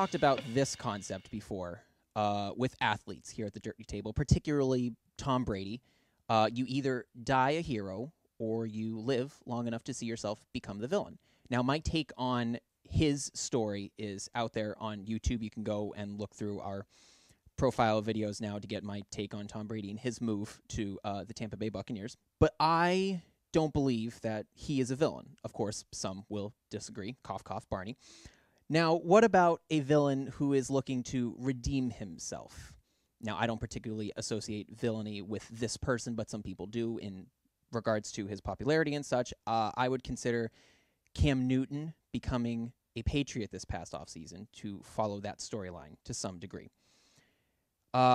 talked about this concept before with athletes here at the Dirty Table, particularly Tom Brady. You either die a hero or you live long enough to see yourself become the villain. Now, my take on his story is out there on YouTube. You can go and look through our profile videos now to get my take on Tom Brady and his move to the Tampa Bay Buccaneers. But I don't believe that he is a villain. Of course, some will disagree. Cough, cough, Barny. Now, what about a villain who is looking to redeem himself? Now, I don't particularly associate villainy with this person, but some people do in regards to his popularity and such. I would consider Cam Newton becoming a Patriot this past offseason to follow that storyline to some degree.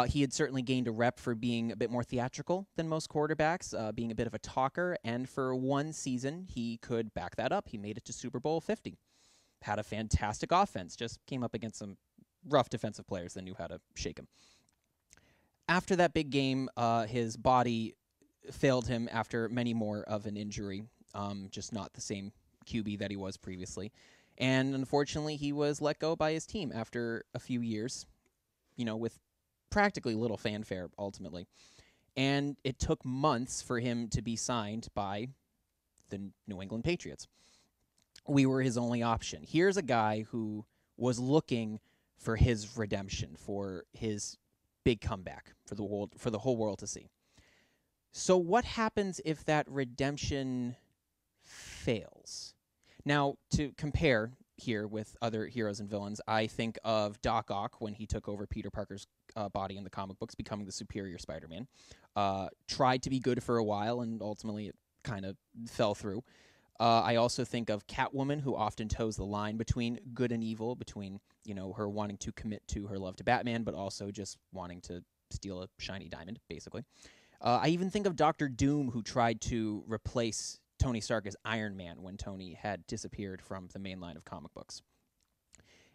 He had certainly gained a rep for being a bit more theatrical than most quarterbacks, being a bit of a talker, and for one season, he could back that up. He made it to Super Bowl 50. Had a fantastic offense, just came up against some rough defensive players that knew how to shake him. After that big game, his body failed him after many more of an injury, just not the same QB that he was previously. And unfortunately, he was let go by his team after a few years, with practically little fanfare ultimately. And it took months for him to be signed by the New England Patriots. We were his only option. Here's a guy who was looking for his redemption, for his big comeback for the whole world to see. So what happens if that redemption fails? Now, to compare here with other heroes and villains, I think of Doc Ock when he took over Peter Parker's body in the comic books, becoming the superior Spider-Man. Tried to be good for a while, and ultimately it kind of fell through. I also think of Catwoman, who often toes the line between good and evil, between her wanting to commit to her love to Batman, but also just wanting to steal a shiny diamond, basically. I even think of Dr. Doom, who tried to replace Tony Stark as Iron Man when Tony had disappeared from the main line of comic books.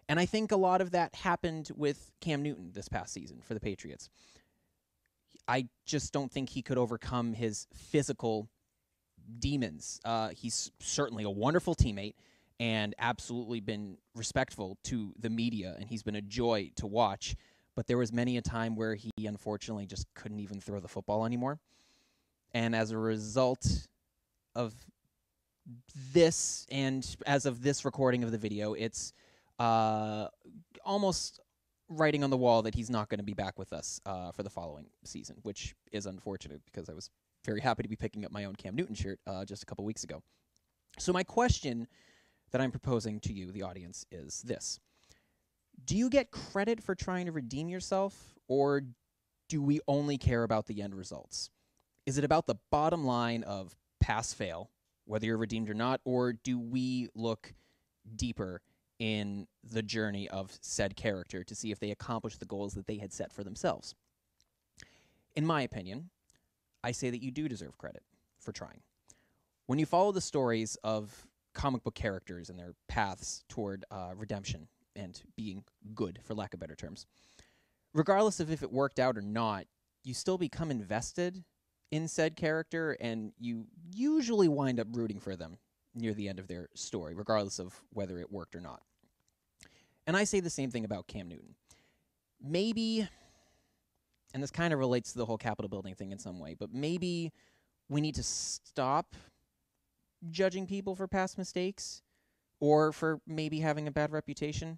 And I think a lot of that happened with Cam Newton this past season for the Patriots. I just don't think he could overcome his physical demons. He's certainly a wonderful teammate and absolutely been respectful to the media, and he's been a joy to watch. But there was many a time where he unfortunately just couldn't even throw the football anymore. And as a result of this, and as of this recording of the video, it's almost writing on the wall that he's not going to be back with us for the following season, which is unfortunate because I was very happy to be picking up my own Cam Newton shirt just a couple weeks ago. So my question that I'm proposing to you, the audience, is this. Do you get credit for trying to redeem yourself, or do we only care about the end results? Is it about the bottom line of pass-fail, whether you're redeemed or not, or do we look deeper in the journey of said character to see if they accomplish the goals that they had set for themselves? In my opinion, I say that you do deserve credit for trying. When you follow the stories of comic book characters and their paths toward redemption and being good, for lack of better terms, regardless of if it worked out or not, you still become invested in said character, and you usually wind up rooting for them near the end of their story, regardless of whether it worked or not. And I say the same thing about Cam Newton. Maybe, and this kind of relates to the whole Capitol building thing in some way, but maybe we need to stop judging people for past mistakes or for maybe having a bad reputation,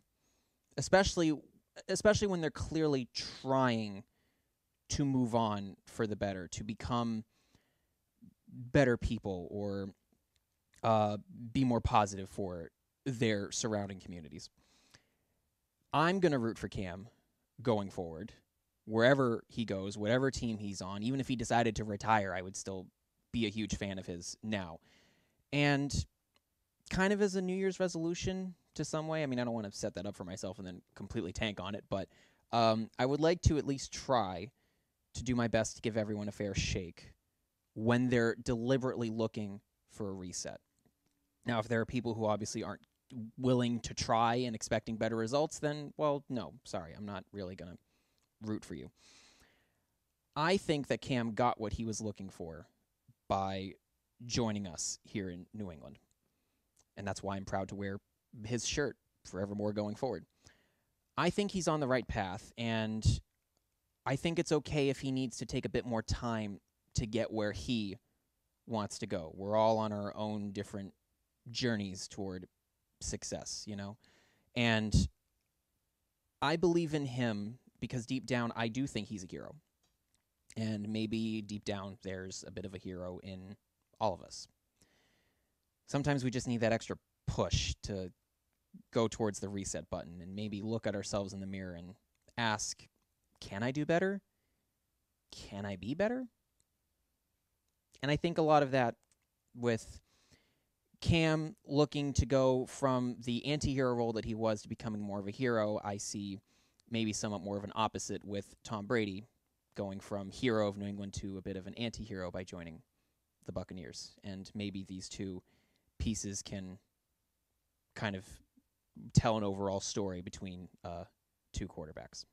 especially when they're clearly trying to move on for the better, to become better people or be more positive for their surrounding communities. I'm going to root for Cam going forward, wherever he goes, whatever team he's on. Even if he decided to retire, I would still be a huge fan of his now. And kind of as a New Year's resolution to some way, I mean, I don't want to set that up for myself and then completely tank on it, but I would like to at least try to do my best to give everyone a fair shake when they're deliberately looking for a reset. Now, if there are people who obviously aren't willing to try and expecting better results, then, well, no, sorry, I'm not really going to root for you. I think that Cam got what he was looking for by joining us here in New England. And that's why I'm proud to wear his shirt forevermore going forward. I think he's on the right path, and I think it's okay if he needs to take a bit more time to get where he wants to go. We're all on our own different journeys toward success, you know? And I believe in him because deep down, I do think he's a hero. And maybe deep down, there's a bit of a hero in all of us. Sometimes we just need that extra push to go towards the reset button and maybe look at ourselves in the mirror and ask, can I do better? Can I be better? And I think a lot of that with Cam looking to go from the anti-hero role that he was to becoming more of a hero, I see maybe somewhat more of an opposite with Tom Brady going from hero of New England to a bit of an anti-hero by joining the Buccaneers. And maybe these two pieces can kind of tell an overall story between two quarterbacks.